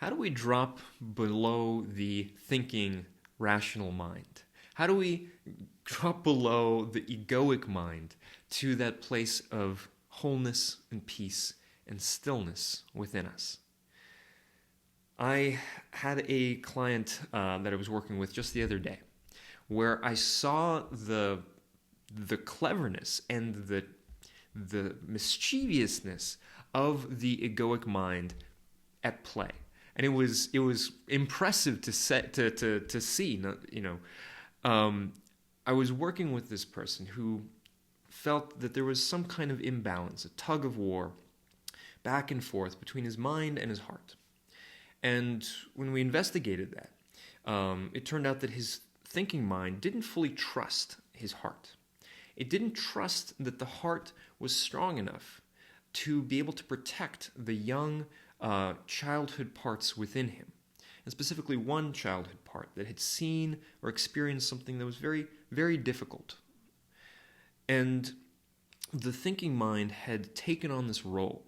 how do we drop below the thinking rational mind? How do we drop below the egoic mind to that place of wholeness and peace and stillness within us? I had a client that I was working with just the other day where I saw the cleverness and the mischievousness of the egoic mind at play, and it was impressive to see. I was working with this person who felt that there was some kind of imbalance, a tug of war, back and forth between his mind and his heart. And when we investigated that, it turned out that his thinking mind didn't fully trust his heart. It didn't trust that the heart was strong enough to be able to protect the young childhood parts within him, and specifically one childhood part that had seen or experienced something that was very, very difficult. And the thinking mind had taken on this role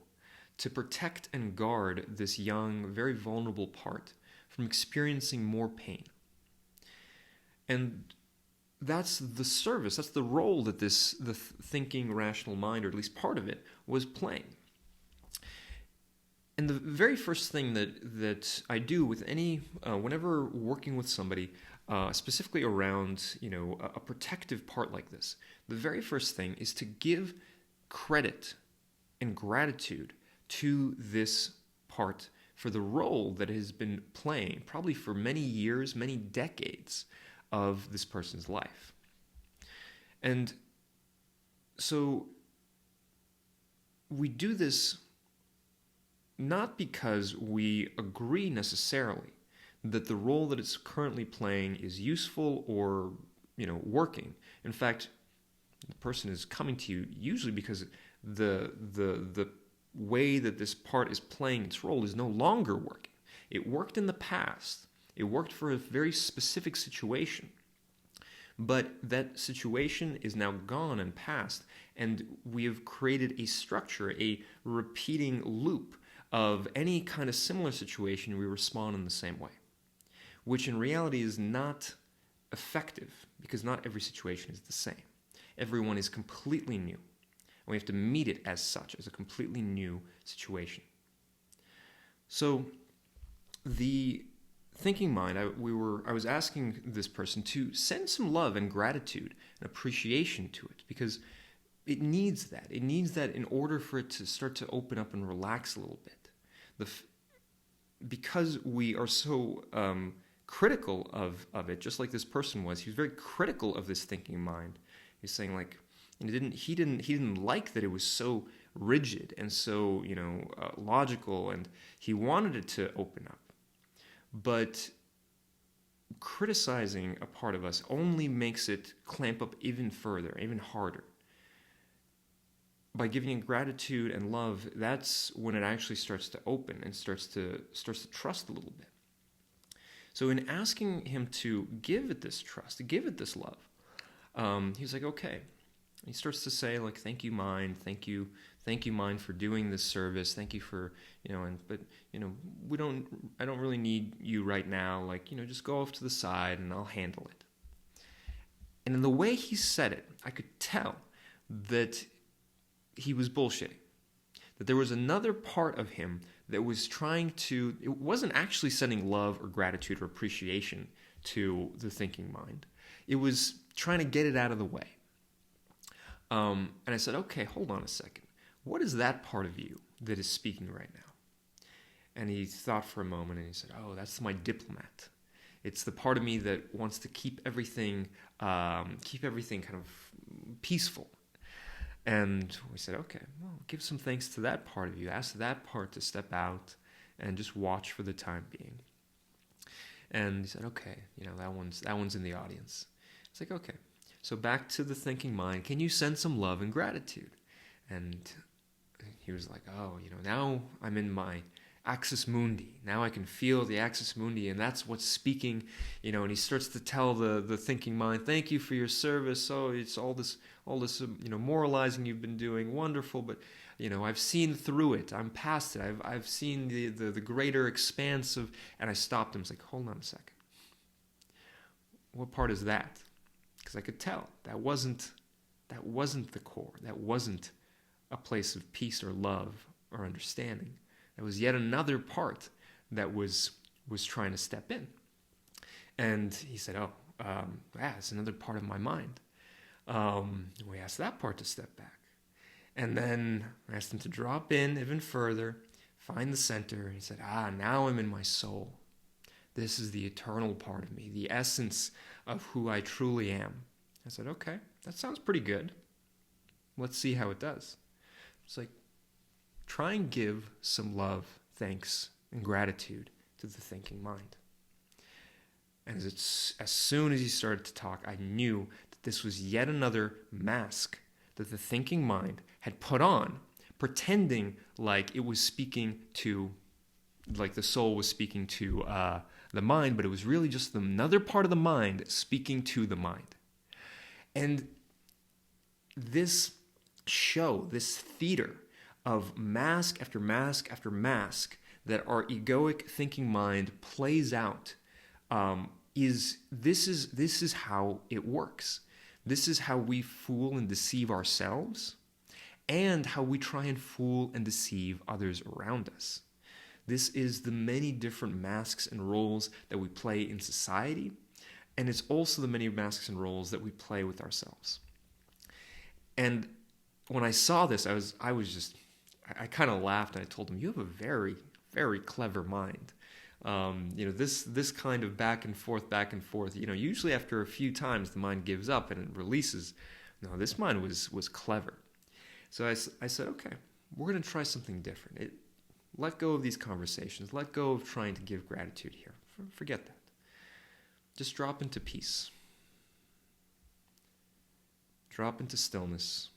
to protect and guard this young, very vulnerable part from experiencing more pain. And that's the service, that's the role that the thinking rational mind, or at least part of it, was playing. And the very first thing that I do with whenever working with somebody, specifically around a protective part like this, the very first thing is to give credit and gratitude to this part for the role that it has been playing, probably for many years, many decades of this person's life. And so we do this not because we agree necessarily that the role that it's currently playing is useful or working. In fact, the person is coming to you usually because the way that this part is playing its role is no longer working. It worked in the past. It worked for a very specific situation. But that situation is now gone and past, and we have created a structure, a repeating loop of any kind of similar situation. We respond in the same way, which in reality is not effective, because not every situation is the same. Everyone is completely new, and we have to meet it as such, as a completely new situation. So the thinking mind, I was asking this person to send some love and gratitude and appreciation to it, because it needs that. It needs that in order for it to start to open up and relax a little bit. Because we are so critical of it, just like this person was. He was very critical of this thinking mind. He's saying, like, and he didn't like that it was so rigid and so logical, and he wanted it to open up. But criticizing a part of us only makes it clamp up even further, even harder. By giving it gratitude and love, that's when it actually starts to open and starts to trust a little bit. So in asking him to give it this trust, to give it this love, he's like, okay. He starts to say, like, thank you, mind, thank you, mind, for doing this service. Thank you for, but I don't really need you right now. Like, just go off to the side and I'll handle it. And in the way he said it, I could tell that he was bullshitting. That there was another part of him that was it wasn't actually sending love or gratitude or appreciation to the thinking mind. It was trying to get it out of the way. And I said, okay, hold on a second. What is that part of you that is speaking right now? And he thought for a moment and he said, oh, that's my diplomat. It's the part of me that wants to keep everything kind of peaceful. And we said, okay, well, give some thanks to that part of you. Ask that part to step out and just watch for the time being. And he said, okay, that one's in the audience. It's like, okay. So back to the thinking mind, can you send some love and gratitude? And he was like, oh, now I'm in my axis mundi. Now I can feel the axis mundi, and that's what's speaking, and he starts to tell the thinking mind, thank you for your service. Oh, it's all this moralizing you've been doing, wonderful, but I've seen through it. I'm past it. I've seen the greater expanse of, and I stopped him. I was like, hold on a second. What part is that? Because I could tell that wasn't the core. That wasn't a place of peace or love or understanding. It was yet another part that was trying to step in. And he said, it's another part of my mind. We asked that part to step back. And then I asked him to drop in even further, find the center. He said, now I'm in my soul. This is the eternal part of me, the essence of who I truly am. I said, okay, that sounds pretty good. Let's see how it does. It's like, try and give some love, thanks, and gratitude to the thinking mind. And as soon as he started to talk, I knew that this was yet another mask that the thinking mind had put on, pretending like it was speaking to, like the soul was speaking to the mind, but it was really just another part of the mind speaking to the mind. And this show, this theater of mask after mask after mask that our egoic thinking mind plays out, this is how it works. This is how we fool and deceive ourselves, and how we try and fool and deceive others around us. This is the many different masks and roles that we play in society, and it's also the many masks and roles that we play with ourselves. And when I saw this, I kind of laughed, and I told him, you have a very, very clever mind. This kind of back and forth, usually after a few times the mind gives up and it releases. No, this mind was clever. So I said, okay, we're going to try something different. Let go of these conversations. Let go of trying to give gratitude here. Forget that. Just drop into peace. Drop into stillness.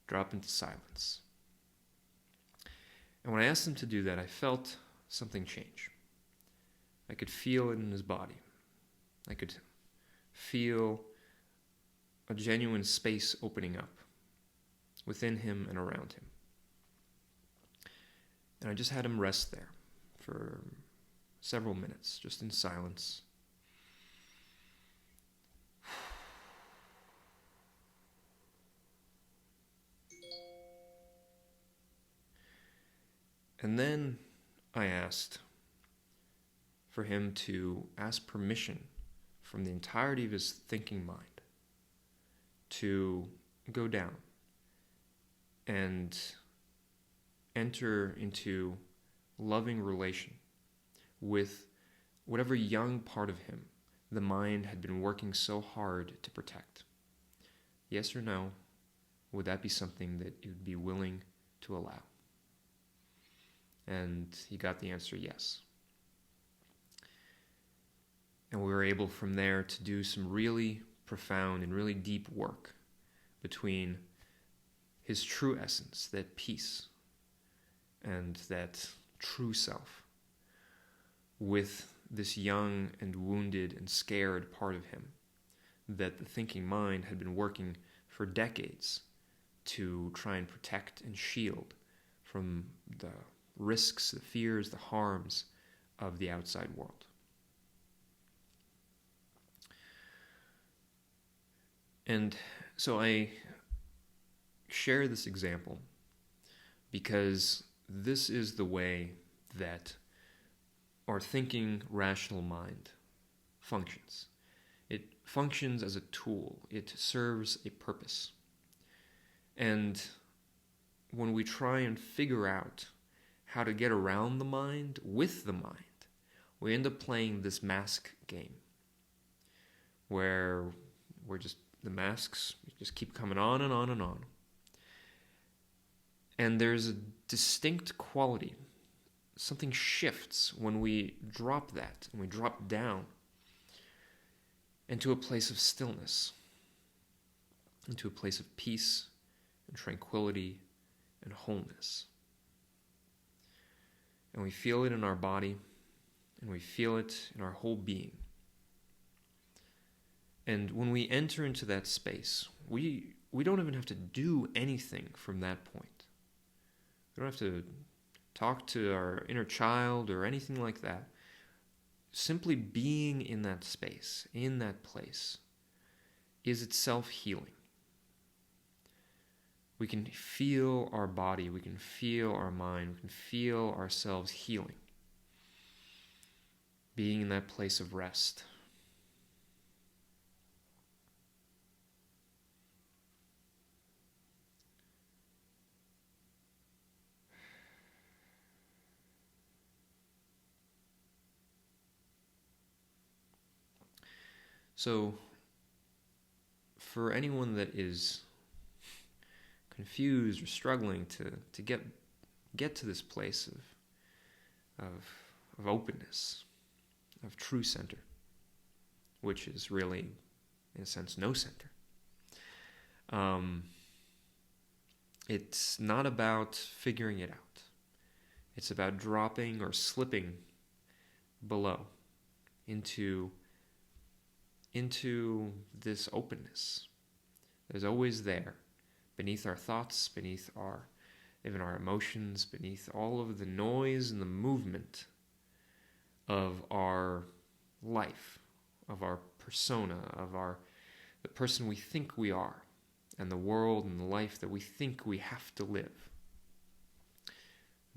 Drop into silence. And when I asked him to do that, I felt something change. I could feel it in his body. I could feel a genuine space opening up within him and around him. And I just had him rest there for several minutes, just in silence. And then I asked for him to ask permission from the entirety of his thinking mind to go down and enter into loving relation with whatever young part of him the mind had been working so hard to protect. Yes or no, would that be something that it would be willing to allow? And he got the answer yes. And we were able from there to do some really profound and really deep work between his true essence, that peace, and that true self, with this young and wounded and scared part of him that the thinking mind had been working for decades to try and protect and shield from the risks, the fears, the harms of the outside world. And so I share this example because this is the way that our thinking, rational mind functions. It functions as a tool. It serves a purpose. And when we try and figure out how to get around the mind with the mind, we end up playing this mask game where the masks just keep coming on and on and on. And there's a distinct quality. Something shifts when we drop that and we drop down into a place of stillness, into a place of peace and tranquility and wholeness. And we feel it in our body, and we feel it in our whole being. And when we enter into that space, we don't even have to do anything from that point. We don't have to talk to our inner child or anything like that. Simply being in that space, in that place, is itself healing. We can feel our body, we can feel our mind, we can feel ourselves healing. Being in that place of rest. So, for anyone that is confused or struggling to get to this place of openness, of true center, which is really, in a sense, no center. It's not about figuring it out. It's about dropping or slipping below into this openness that is always there, beneath our thoughts, beneath even our emotions, beneath all of the noise and the movement of our life, of our persona, of the person we think we are, and the world and the life that we think we have to live.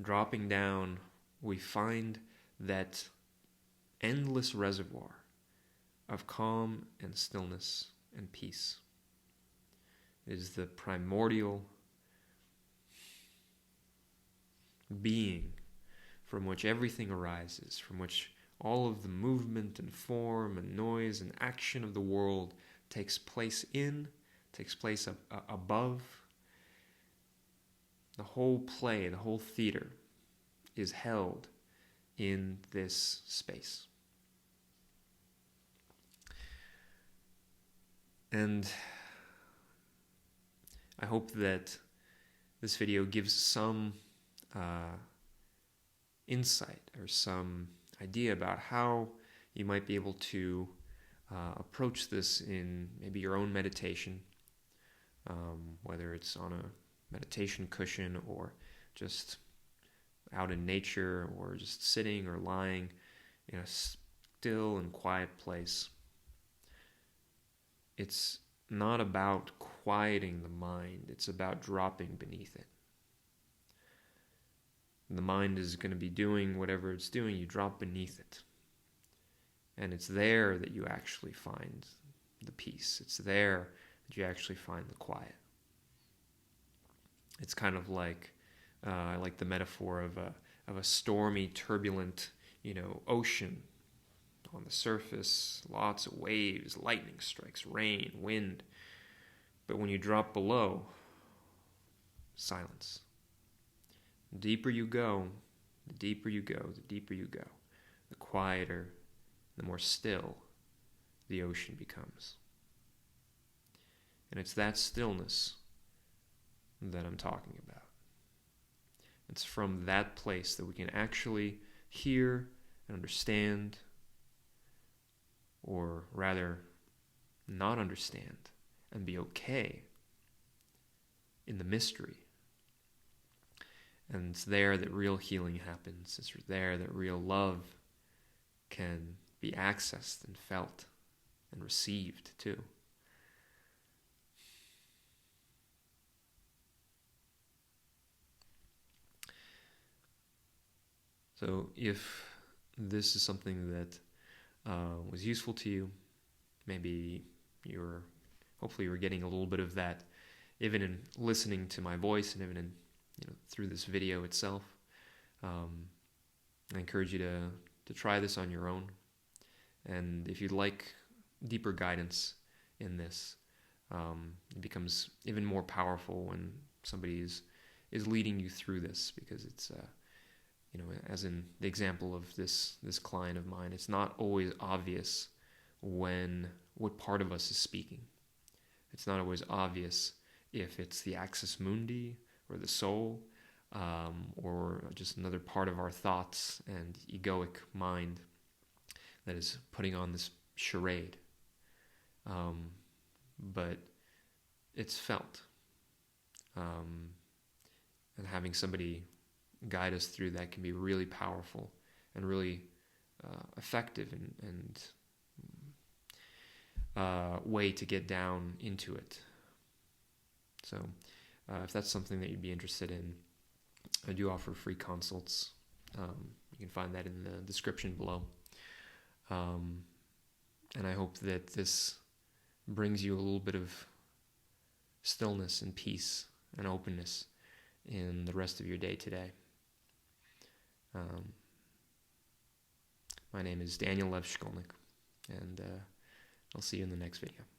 Dropping down, we find that endless reservoir of calm and stillness and peace. It is the primordial being from which everything arises, from which all of the movement and form and noise and action of the world takes place above. The whole play, the whole theater is held in this space. And I hope that this video gives some insight or some idea about how you might be able to approach this in maybe your own meditation, whether it's on a meditation cushion or just out in nature or just sitting or lying in a still and quiet place. It's not about quieting the mind, it's about dropping beneath it. The mind is going to be doing whatever it's doing, you drop beneath it. And it's there that you actually find the peace. It's there that you actually find the quiet. It's kind of like, I like the metaphor of a stormy, turbulent, ocean. On the surface, lots of waves, lightning strikes, rain, wind. But when you drop below, silence. The deeper you go, the deeper you go, the deeper you go, the quieter, the more still the ocean becomes. And it's that stillness that I'm talking about. It's from that place that we can actually hear and understand, or rather, not understand and be okay in the mystery. And it's there that real healing happens. It's there that real love can be accessed and felt and received too. So if this is something that was useful to you, maybe hopefully you're getting a little bit of that even in listening to my voice and even in through this video itself. I encourage you to try this on your own, and if you'd like deeper guidance in this, it becomes even more powerful when somebody is leading you through this, because it's as in the example of this client of mine, it's not always obvious what part of us is speaking. It's not always obvious if it's the axis mundi or the soul, or just another part of our thoughts and egoic mind that is putting on this charade. But it's felt. And having somebody guide us through that can be really powerful and really effective and way to get down into it. So if that's something that you'd be interested in, I do offer free consults. You can find that in the description below. And I hope that this brings you a little bit of stillness and peace and openness in the rest of your day today. My name is Lev Shkolnik, and I'll see you in the next video.